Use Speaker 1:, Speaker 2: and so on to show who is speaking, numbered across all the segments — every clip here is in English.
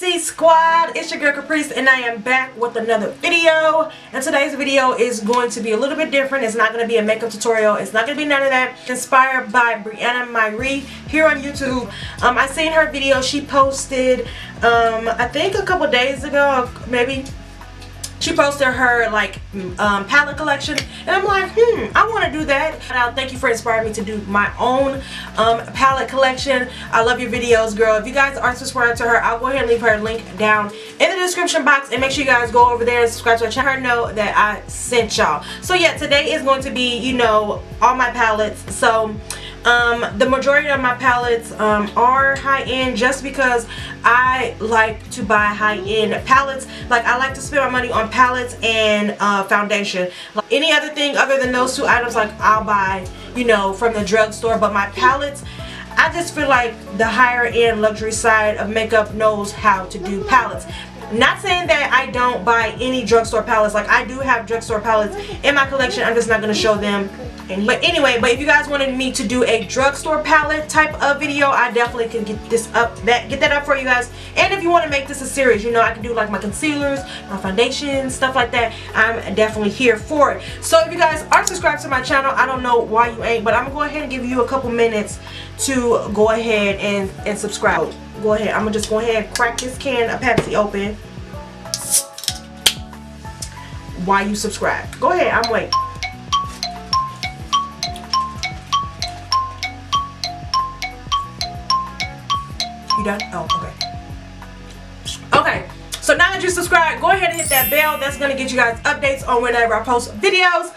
Speaker 1: Sexy Squad, it's your girl Caprice and I am back with another video. And today's video is going to be a little bit different. It's not going to be a makeup tutorial. It's not going to be none of that. Inspired by Brianna here on YouTube. I seen her video. She posted I think a couple days ago, maybe. She posted her palette collection, and I'm like, I want to do that. Thank you for inspiring me to do my own palette collection. I love your videos, girl. If you guys aren't subscribed to her, I'll go ahead and leave her link down in the description box, and make sure you guys go over there and subscribe to her channel. Her know that I sent y'all. So yeah, today is going to be, you know, all my palettes. So the majority of my palettes are high-end, just because I like to buy high-end palettes. Like, I like to spend my money on palettes and foundation. Like, any other thing other than those two items, like, I'll buy, you know, from the drugstore. But my palettes, I just feel like the higher-end luxury side of makeup knows how to do palettes. Not saying that I don't buy any drugstore palettes. Like, I do have drugstore palettes in my collection. I'm just not going to show them. But anyway, if you guys wanted me to do a drugstore palette type of video, I definitely can get that up for you guys. And if you want to make this a series, you know, I can do like my concealers, my foundations, stuff like that. I'm definitely here for it. So if you guys aren't subscribed to my channel, I don't know why you ain't, but I'm gonna go ahead and give you a couple minutes to go ahead and subscribe. Go ahead. I'm gonna just go ahead and crack this can of Pepsi open while you subscribe. Go ahead. I'm waiting. You done? Oh, okay. Okay, so now that you subscribed, go ahead and hit that bell. That's going to get you guys updates on whenever I post videos.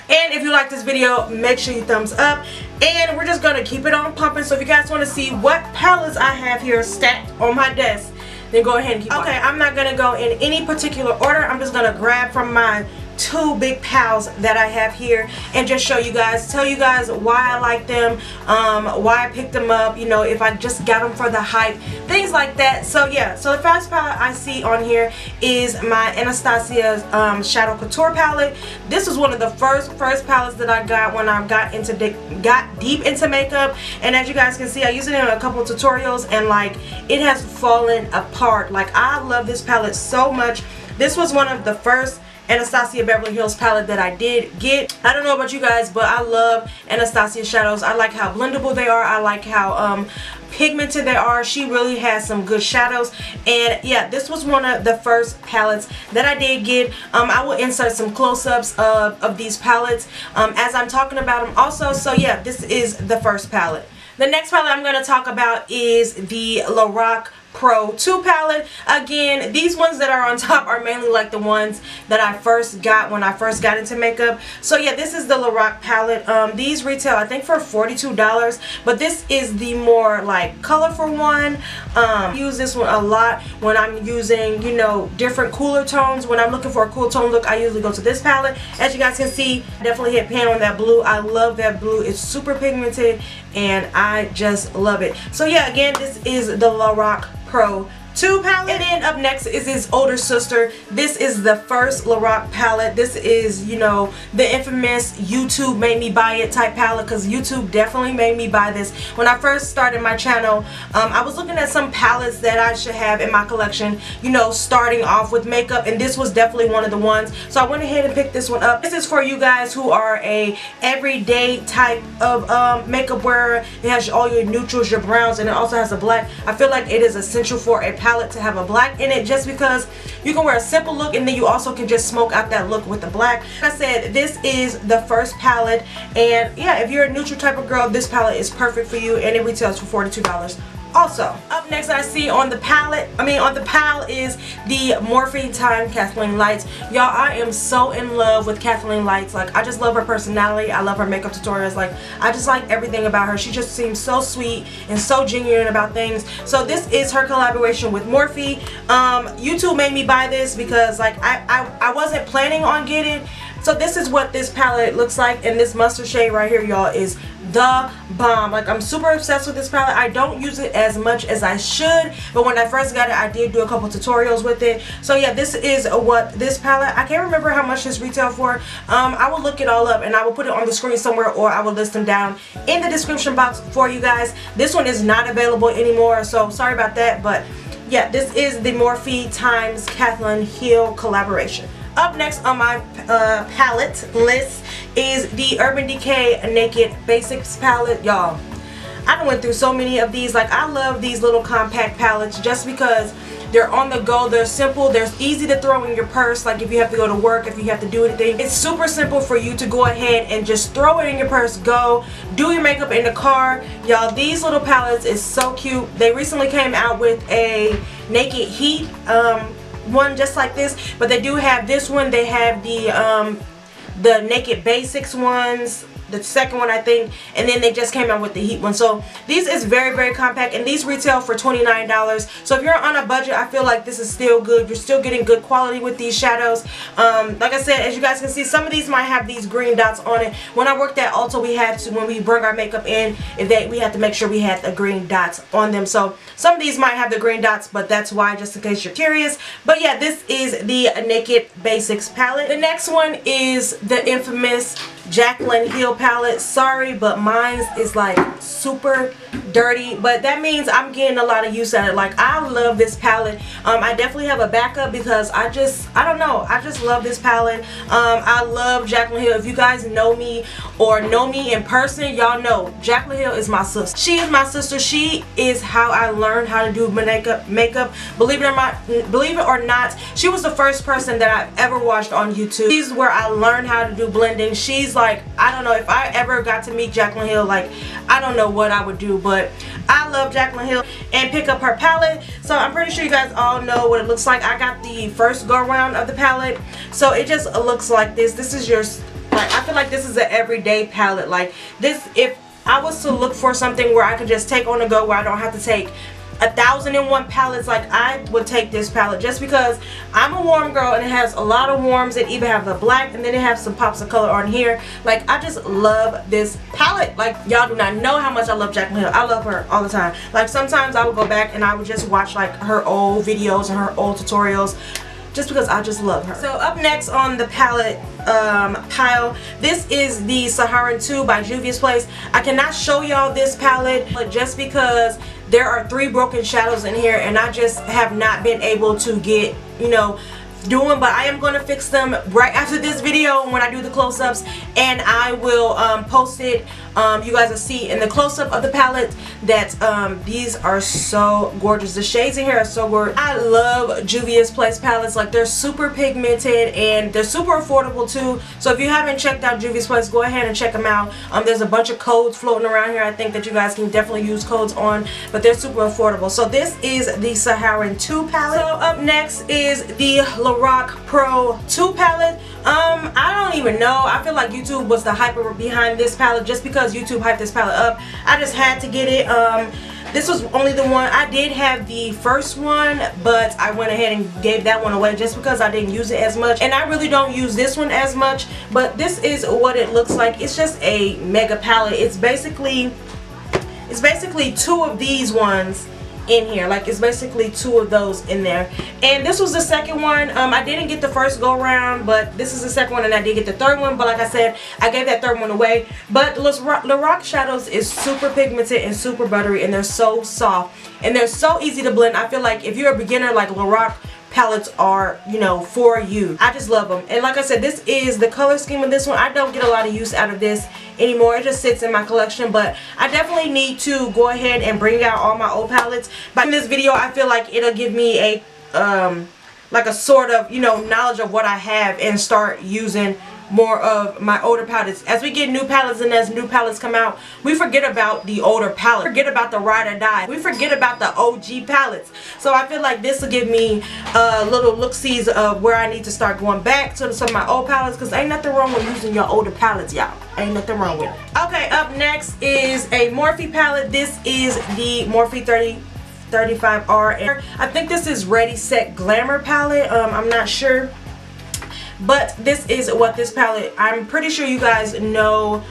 Speaker 1: And if you like this video, make sure you thumbs up. And we're just going to keep it on pumping. So if you guys want to see what palettes I have here stacked on my desk, then go ahead and keep watching. I'm not going to go in any particular order. I'm just going to grab from my two big pals that I have here and just show you guys, tell you guys why I like them, why I picked them up, you know, if I just got them for the hype, things like that. So yeah, so the first palette I see on here is my Anastasia Shadow Couture palette. This was one of the first palettes that I got when I got deep into makeup, and as you guys can see, I used it in a couple of tutorials, and like, it has fallen apart. Like, I love this palette so much. This was one of the first Anastasia Beverly Hills palette that I did get. I don't know about you guys, but I love Anastasia shadows. I like how blendable they are. I like how pigmented they are. She really has some good shadows. And yeah, this was one of the first palettes that I did get. I will insert some close-ups of these palettes as I'm talking about them also. So yeah, this is the first palette. The next palette I'm going to talk about is the Lorac Pro 2 palette. Again, these ones that are on top are mainly like the ones that I first got when I first got into makeup. So yeah, this is the Lorac palette. These retail I think for $42, but this is the more like colorful one. I use this one a lot when I'm using, you know, different cooler tones. When I'm looking for a cool tone look, I usually go to this palette. As you guys can see, I definitely hit pan on that blue. I love that blue. It's super pigmented and I just love it. So yeah, again, this is the Lorac Pro 2 palette. And then up next is his older sister. This is the first Lorac palette. This is, you know, the infamous YouTube made me buy it type palette, because YouTube definitely made me buy this. When I first started my channel, I was looking at some palettes that I should have in my collection, you know, starting off with makeup, and this was definitely one of the ones. So I went ahead and picked this one up. This is for you guys who are a everyday type of makeup wearer. It has all your neutrals, your browns, and it also has a black. I feel like it is essential for a palette to have a black in it, just because you can wear a simple look and then you also can just smoke out that look with the black. Like I said, this is the first palette, and yeah, if you're a neutral type of girl, this palette is perfect for you, and it retails for $42. Also, up next I see on the palette, on the pile, is the Morphe Time Kathleen Lights. Y'all, I am so in love with Kathleen Lights. Like, I just love her personality. I love her makeup tutorials. Like, I just like everything about her. She just seems so sweet and so genuine about things. So this is her collaboration with Morphe. YouTube made me buy this because like I wasn't planning on getting. So this is what this palette looks like, and this mustard shade right here, y'all, is the bomb. Like, I'm super obsessed with this palette. I don't use it as much as I should, but when I first got it, I did do a couple tutorials with it. So yeah, this is what this palette, I can't remember how much this retail for. I will look it all up and I will put it on the screen somewhere, or I will list them down in the description box for you guys. This one is not available anymore, so sorry about that, but yeah, this is the Morphe times Kathleen Hill collaboration. Up next on my palette list is the Urban Decay Naked Basics palette. Y'all, I done went through so many of these. Like, I love these little compact palettes just because they're on the go, they're simple, they're easy to throw in your purse. Like, if you have to go to work, if you have to do anything, it's super simple for you to go ahead and just throw it in your purse, go do your makeup in the car. Y'all, these little palettes is so cute. They recently came out with a Naked Heat one just like this, but they do have this one. They have the Naked Basics ones, the second one I think, and then they just came out with the Heat one. So these is very, very compact, and these retail for $29. So if you're on a budget, I feel like this is still good. You're still getting good quality with these shadows. Like I said, as you guys can see, some of these might have these green dots on it. When I worked at Ulta, we had to, when we bring our makeup in, we had to make sure we had the green dots on them. So some of these might have the green dots, but that's why, just in case you're curious. But yeah, this is the Naked Basics palette. The next one is the infamous Jaclyn Hill palette. Sorry, but mine is like super dirty, but that means I'm getting a lot of use out of it. Like, I love this palette. I definitely have a backup because I don't know, I just love this palette. I love Jaclyn Hill. If you guys know me or know me in person, y'all know Jaclyn Hill is my sister. She is my sister. She is how I learned how to do makeup. Believe it or not, she was the first person that I've ever watched on YouTube. She's where I learned how to do blending. She's like, I don't know, if I ever got to meet Jaclyn Hill, like, I don't know what I would do, but I love Jaclyn Hill and pick up her palette. So I'm pretty sure you guys all know what it looks like. I got the first go around of the palette, so it just looks like this. This is your, like, I feel like this is an everyday palette. Like this, if I was to look for something where I could just take on the go, where I don't have to take 1,001 palettes, like, I would take this palette just because I'm a warm girl and it has a lot of warms. It even have the black, and then it has some pops of color on here. Like, I just love this palette. Like, y'all do not know how much I love Jaclyn Hill. I love her all the time. Like, sometimes I would go back and I would just watch like her old videos and her old tutorials just because I just love her. So up next on the palette pile, this is the Saharan 2 by Juvia's Place. I cannot show y'all this palette, but just because there are 3 broken shadows in here and I just have not been able to get, you know, doing, but I am going to fix them right after this video when I do the close-ups, and I will post it. You guys will see in the close-up of the palette that these are so gorgeous. The shades in here are so gorgeous. I love Juvia's Place palettes. Like, they're super pigmented and they're super affordable too. So if you haven't checked out Juvia's Place, go ahead and check them out. There's a bunch of codes floating around here I think that you guys can definitely use codes on, but they're super affordable. So this is the Saharan 2 palette. So up next is the Lorac Pro 2 palette. I don't even know. I feel like YouTube was the hyper behind this palette just because YouTube hyped this palette up. I just had to get it. This was only the one. I did have the first one, but I went ahead and gave that one away just because I didn't use it as much, and I really don't use this one as much. But this is what it looks like. It's just a mega palette. It's basically 2 of these ones in here. Like, it's basically 2 of those in there, and this was the second one. I didn't get the first go round, but this is the second one, and I did get the third one, but like I said, I gave that third one away. But the Lorac shadows is super pigmented and super buttery, and they're so soft and they're so easy to blend. I feel like if you're a beginner, like, Lorac palettes are, you know, for you. I just love them. And like I said, this is the color scheme of this one. I don't get a lot of use out of this anymore. It just sits in my collection, but I definitely need to go ahead and bring out all my old palettes. But in this video, I feel like it'll give me a like a sort of, you know, knowledge of what I have and start using more of my older palettes. As we get new palettes and as new palettes come out, we forget about the older palettes. We forget about the ride or die. We forget about the OG palettes. So I feel like this will give me little look-sees of where I need to start going back to some of my old palettes, because ain't nothing wrong with using your older palettes, y'all. Ain't nothing wrong with it. Okay, up next is a Morphe palette. This is the Morphe 35R, and I think this is Ready Set Glamour palette. I'm not sure, but this is what this palette, I'm pretty sure you guys know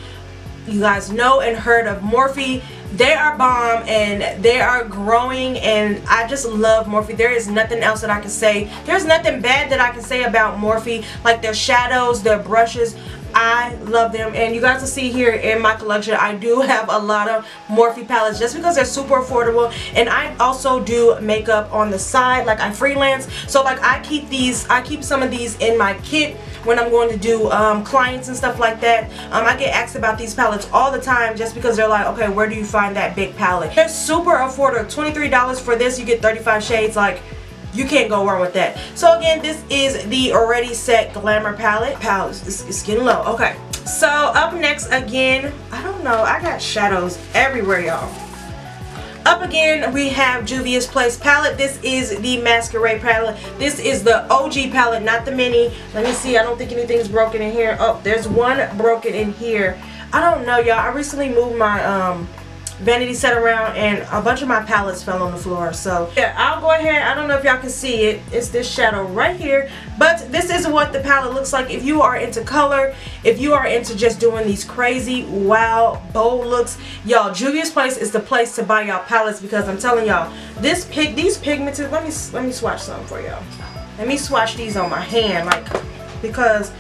Speaker 1: and heard of Morphe. They are bomb and they are growing, and I just love Morphe. There is nothing else that I can say. There's nothing bad that I can say about Morphe. Like, their shadows, their brushes, I love them, and you guys will see here in my collection I do have a lot of Morphe palettes just because they're super affordable. And I also do makeup on the side, like I freelance, so like I keep some of these in my kit when I'm going to do clients and stuff like that. I get asked about these palettes all the time just because they're like, okay, where do you find that big palette? They're super affordable. $23 for this, you get 35 shades. Like, you can't go wrong with that. So again, this is the Already Set Glamour palette. It's getting low. Okay, so up next again, I don't know, I got shadows everywhere, y'all. Up again, we have Juvia's Place palette. This is the Masquerade palette. This is the OG palette, not the mini. Let me see, I don't think anything's broken in here. Oh, there's one broken in here. I don't know, y'all. I recently moved my vanity set around and a bunch of my palettes fell on the floor. So yeah, I'll go ahead. I don't know if y'all can see it. It's this shadow right here. But this is what the palette looks like. If you are into color, if you are into just doing these crazy, wow, bold looks, y'all, Juvia's Place is the place to buy y'all palettes, because I'm telling y'all, these pigmented, let me swatch some for y'all. Let me swatch these on my hand, like, because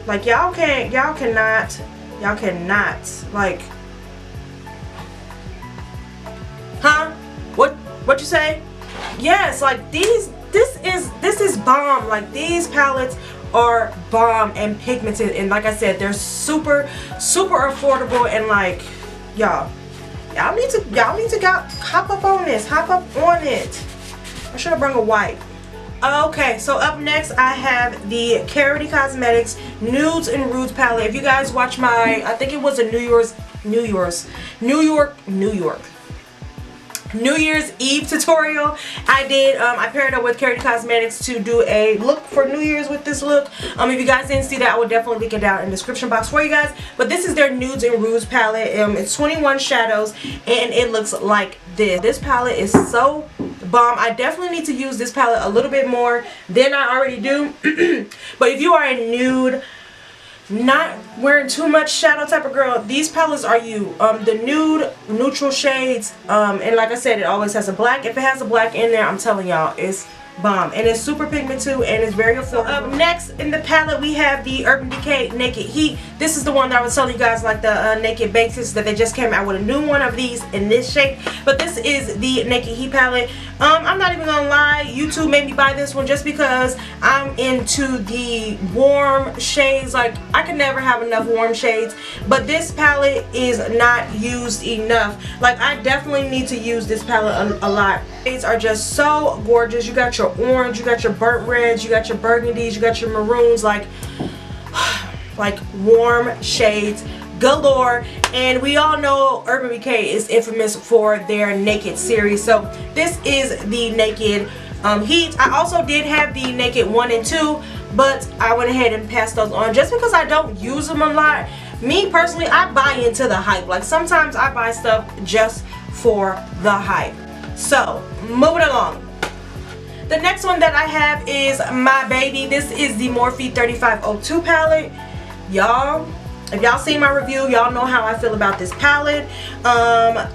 Speaker 1: like y'all cannot, like, huh? What you say? Yes, like this is bomb. Like, these palettes are bomb and pigmented, and like I said, they're super affordable, and like, y'all need to hop up on this, hop up on it. I should have brought a wipe. Okay, so up next I have the Karity Cosmetics Nudes and Rudes palette. If you guys watch my, I think it was a New Year's Eve tutorial I did, I paired up with Karity Cosmetics to do a look for New Year's with this look. If you guys didn't see that, I will definitely link it down in the description box for you guys. But this is their Nudes and Rudes palette. It's 21 shadows, and it looks like this. This palette is so bomb. I definitely need to use this palette a little bit more than I already do. But if you are a nude, not wearing too much shadow type of girl, these palettes are you. The nude, neutral shades, and like I said, it always has a black. If it has a black in there, I'm telling y'all, it's bomb, and it's super pigmented too, and it's very affordable. Up next in the palette, we have the Urban Decay Naked Heat. This is the one that I was telling you guys, like the naked basis, that they just came out with a new one of these in this shape. But this is the Naked Heat palette. I'm not even gonna lie, YouTube made me buy this one just because I'm into the warm shades. Like, I can never have enough warm shades, but this palette is not used enough. Like, I definitely need to use this palette a lot. Shades are just so gorgeous. You got your orange, you got your burnt reds, you got your burgundies, you got your maroons, like warm shades galore. And we all know Urban Decay is infamous for their Naked series, so this is the Naked Heat. I also did have the Naked 1 and 2, but I went ahead and passed those on just because I don't use them a lot. Me personally, I buy into the hype. Like, sometimes I buy stuff just for the hype. So moving along, the next one that I have is my baby. This is the Morphe 3502 palette. Y'all, if y'all seen my review, y'all know how I feel about this palette.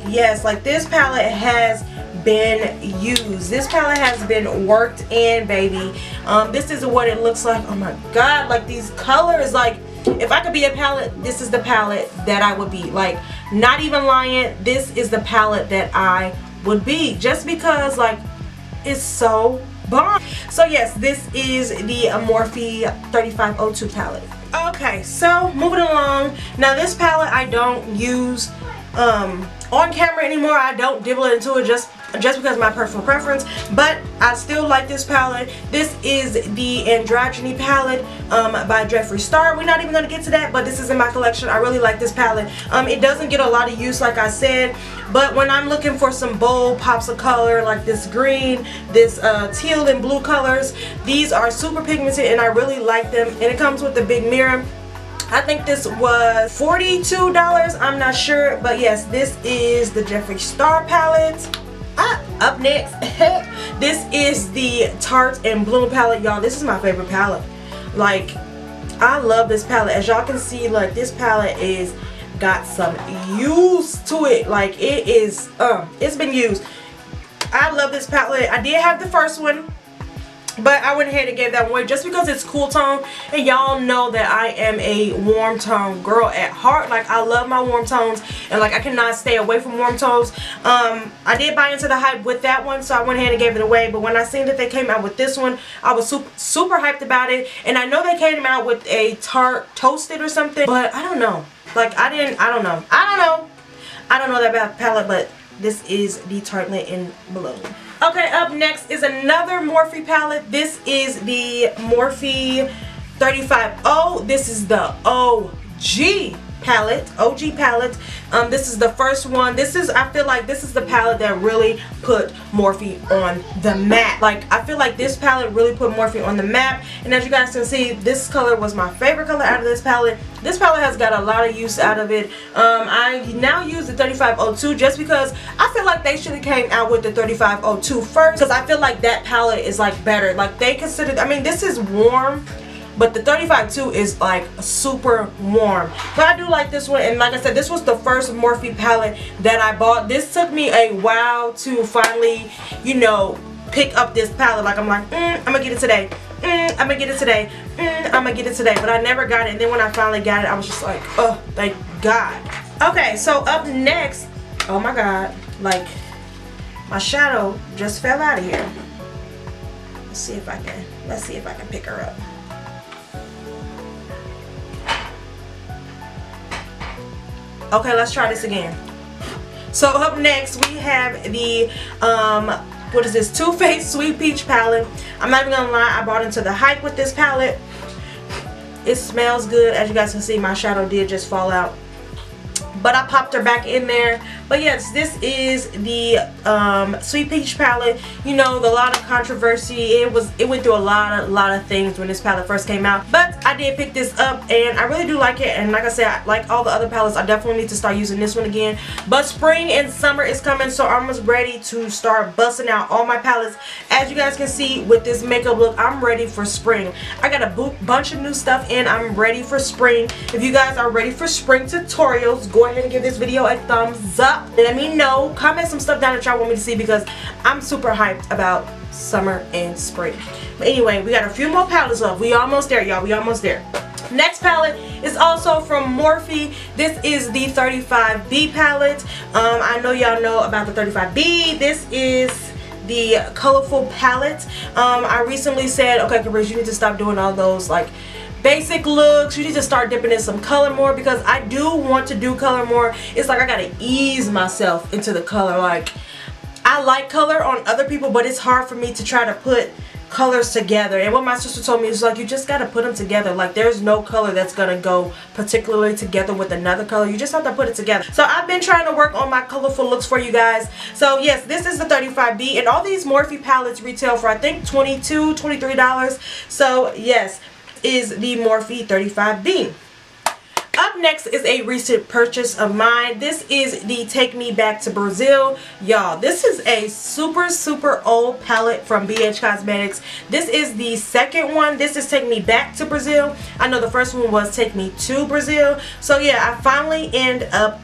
Speaker 1: Yes, like, this palette has been used. This palette has been worked in, baby. This is what it looks like. Oh my god, like, these colors, like, if I could be a palette, this is the palette that I would be. Like, not even lying, this is the palette that I would be, just because, like, it's so bomb. So yes, this is the Morphe 3502 palette. Okay, so moving along. Now, this palette I don't use on camera anymore. I don't dibble into it just because of my personal preference, but I still like this palette. This is the Andgrogny Palette by Jeffree Star. We're not even going to get to that, but this is in my collection. I really like this palette. It doesn't get a lot of use, like I said, but when I'm looking for some bold pops of color, like this green, this teal and blue colors, these are super pigmented and I really like them. And it comes with a big mirror. I think this was $42, I'm not sure, but yes, this is the Jeffree Star palette. Up next, this is the Tarte and Bloom palette. Y'all, this is my favorite palette. Like, I love this palette. As y'all can see, like, this palette is got some use to it. Like, it is it's been used. I love this palette. I did have the first one. But I went ahead and gave that one away just because it's cool tone, and y'all know that I am a warm tone girl at heart. Like, I love my warm tones, and like I cannot stay away from warm tones. I did buy into the hype with that one, so I went ahead and gave it away. But when I seen that they came out with this one, I was super hyped about it. And I know they came out with a Tarte Toasted or something, but I don't know. Like, I don't know that about palette, but this is the Tartelette in Blue. Okay, up next is another Morphe palette. This is the Morphe 35O. This is the OG palette. This is the first one. I feel like this is the palette that really put Morphe on the map. Like, I feel like this palette really put Morphe on the map. And as you guys can see, this color was my favorite color out of this palette. This palette has got a lot of use out of it. I now use the 3502 just because I feel like they should have came out with the 3502 first, because I feel like that palette is like better. Like, they considered, I mean, this is warm, but the 35-2 is like super warm. But I do like this one, and like I said, this was the first Morphe palette that I bought. This took me a while to finally, you know, pick up this palette. Like, I'm like, I'm gonna get it today. I'm gonna get it today. I'm gonna get it today. But I never got it, and then when I finally got it, I was just like, oh, thank God. Okay, so up next, oh my God, like, my shadow just fell out of here. Let's see if I can pick her up. Okay, let's try this again. So up next we have the what is this, Too Faced Sweet Peach palette. I'm not even gonna lie, I bought into the hype with this palette. It smells good. As you guys can see, my shadow did just fall out, but I popped her back in there. But yes, this is the Sweet Peach palette. You know, a lot of controversy. It went through a lot of things when this palette first came out. But I did pick this up, and I really do like it. And like I said, like all the other palettes, I definitely need to start using this one again. But spring and summer is coming, so I'm almost ready to start busting out all my palettes. As you guys can see with this makeup look, I'm ready for spring. I got a bunch of new stuff in. I'm ready for spring. If you guys are ready for spring tutorials, go ahead and give this video a thumbs up. Let me know. Comment some stuff down that y'all want me to see, because I'm super hyped about summer and spring. But anyway, we got a few more palettes left. We almost there, y'all. We almost there. Next palette is also from Morphe. This is the 35B palette. I know y'all know about the 35B. This is the colorful palette. I recently said, okay, Caprice, you need to stop doing all those like basic looks. You need to start dipping in some color more, because I do want to do color more. It's like I gotta ease myself into the color. Like, I like color on other people, but it's hard for me to try to put colors together. And what my sister told me is like, you just gotta put them together. Like, there's no color that's gonna go particularly together with another color. You just have to put it together. So I've been trying to work on my colorful looks for you guys. So yes, this is the 35B, and all these Morphe palettes retail for I think $22, $23. So yes, is the Morphe 35B. Up next is a recent purchase of mine. This is the Take Me Back to Brazil. Y'all, this is a super old palette from BH Cosmetics. This is the second one. This is Take Me Back to Brazil. I know the first one was Take Me to Brazil. So yeah, I finally end up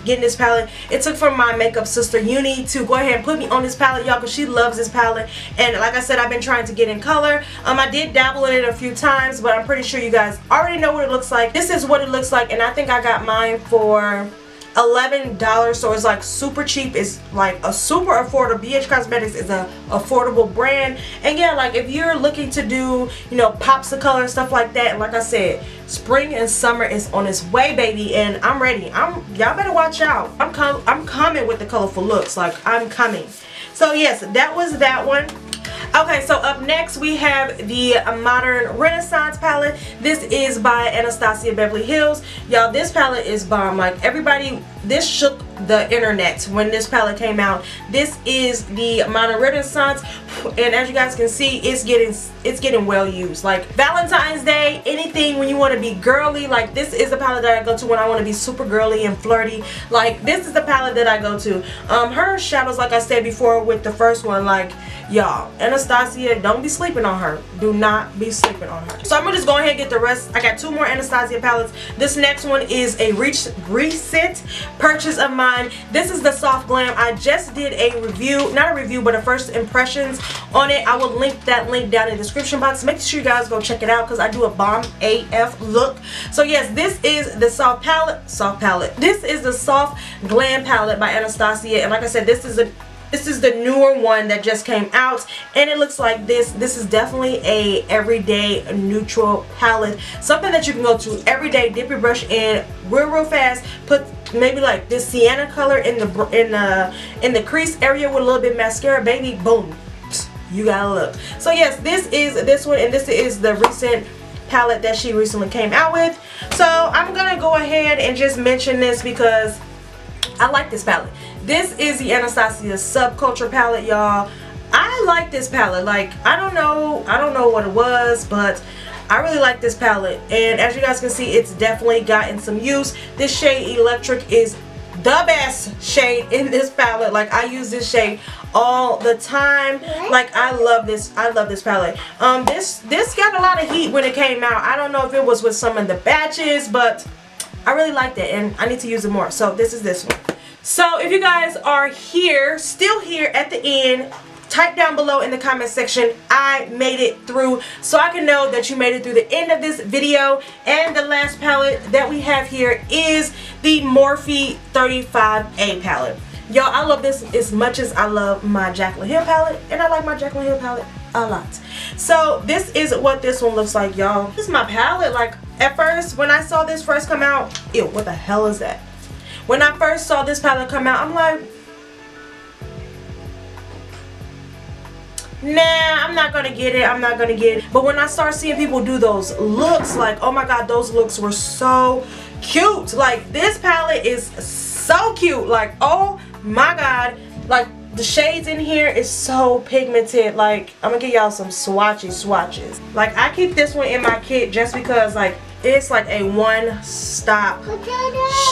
Speaker 1: getting this palette. It took from my makeup sister Uni to go ahead and put me on this palette, y'all, because she loves this palette. And like I said, I've been trying to get in color. I did dabble in it a few times, but I'm pretty sure you guys already know what it looks like. This is what it looks like, and I think I got mine for $11, so it's like super cheap. It's like a super affordable. BH Cosmetics is a affordable brand. And yeah, like if you're looking to do, you know, pops of color and stuff like that, and like I said, spring and summer is on its way, baby, and I'm ready. Y'all better watch out. I'm coming with the colorful looks. Like, I'm coming. So yes, that was that one. Okay, so up next we have the Modern Renaissance palette. This is by Anastasia Beverly Hills. Y'all, this palette is bomb. Like, everybody, this shook the internet when this palette came out. This is the Modern Renaissance, and as you guys can see, it's getting well used. Like Valentine's Day, anything when you want to be girly, like this is the palette that I go to when I want to be super girly and flirty. Like, this is the palette that I go to. Her shadows, like I said before with the first one, like, Y'all, Anastasia, don't be sleeping on her. Do not be sleeping on her. So I'm gonna just go ahead and get the rest. I got 2 more Anastasia palettes. This next one is a recent purchase of mine. This is the Soft Glam. I just did a review, not a review, but a first impressions on it. I will link that link down in the description box. Make sure you guys go check it out because I do a bomb AF look. So yes, this is the soft palette. This is the Soft Glam palette by Anastasia, and like I said, this is the newer one that just came out, and it looks like this. This is definitely a everyday neutral palette, something that you can go to every day, dip your brush in real fast, put maybe like this sienna color in the crease area with a little bit of mascara, baby, boom, you got a look. So yes, this is this one, and this is the recent palette that she recently came out with. So I'm gonna go ahead and just mention this because I like this palette. This is the Anastasia Subculture Palette, y'all. I like this palette. Like, I don't know what it was, but I really like this palette. And as you guys can see, it's definitely gotten some use. This shade Electric is the best shade in this palette. Like, I use this shade all the time. Like, I love this palette. This got a lot of heat when it came out. I don't know if it was with some of the batches, but I really liked it and I need to use it more. So this is this one. So if you guys are here, still here at the end, type down below in the comment section, I made it through, so I can know that you made it through the end of this video. And the last palette that we have here is the Morphe 35A palette. Y'all, I love this as much as I love my Jaclyn Hill palette, and I like my Jaclyn Hill palette a lot. So this is what this one looks like, y'all. This is my palette. Like, at first, when I saw this first come out, ew, what the hell is that? When I first saw this palette come out, I'm like, nah, I'm not gonna get it. I'm not gonna get it. But when I start seeing people do those looks, like, oh my god, those looks were so cute. Like, this palette is so cute. Like, oh my god. Like, the shades in here is so pigmented. Like, I'm gonna give y'all some swatches. Like, I keep this one in my kit just because, like, it's like a one-stop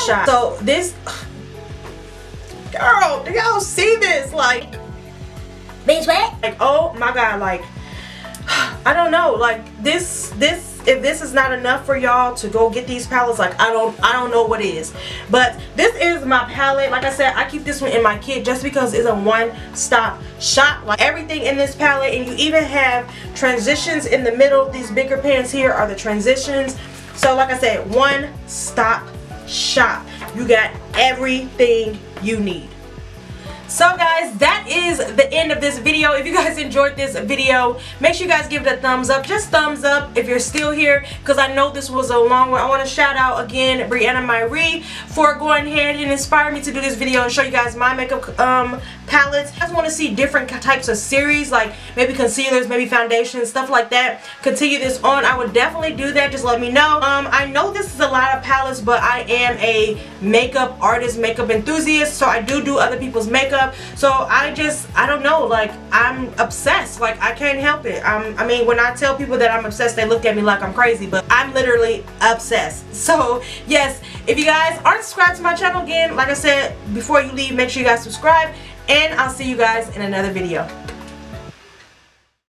Speaker 1: shop. So this, girl, do y'all see this? Like, bitch, what? Like, oh my god, like, I don't know, like, this if this is not enough for y'all to go get these palettes, like, I don't know what is. But this is my palette. Like I said, I keep this one in my kit just because it's a one-stop shop. Like, everything in this palette, and you even have transitions in the middle. These bigger pans here are the transitions. So like I said, one-stop shop. You got everything you need. So guys, that is the end of this video. If you guys enjoyed this video, make sure you guys give it a thumbs up. Just thumbs up if you're still here, because I know this was a long one. I want to shout out again Brianna for going ahead and inspiring me to do this video and show you guys my makeup palettes. I just want to see different types of series, like maybe concealers, maybe foundations, stuff like that. Continue this on. I would definitely do that. Just let me know. I know this is a lot of palettes, but I am a makeup artist, makeup enthusiast, so I do other people's makeup. So I don't know, like, I'm obsessed. Like, I can't help it. I mean, when I tell people that I'm obsessed, they look at me like I'm crazy, but I'm literally obsessed. So yes, if you guys aren't subscribed to my channel, again, like I said, before you leave, make sure you guys subscribe, and I'll see you guys in another video.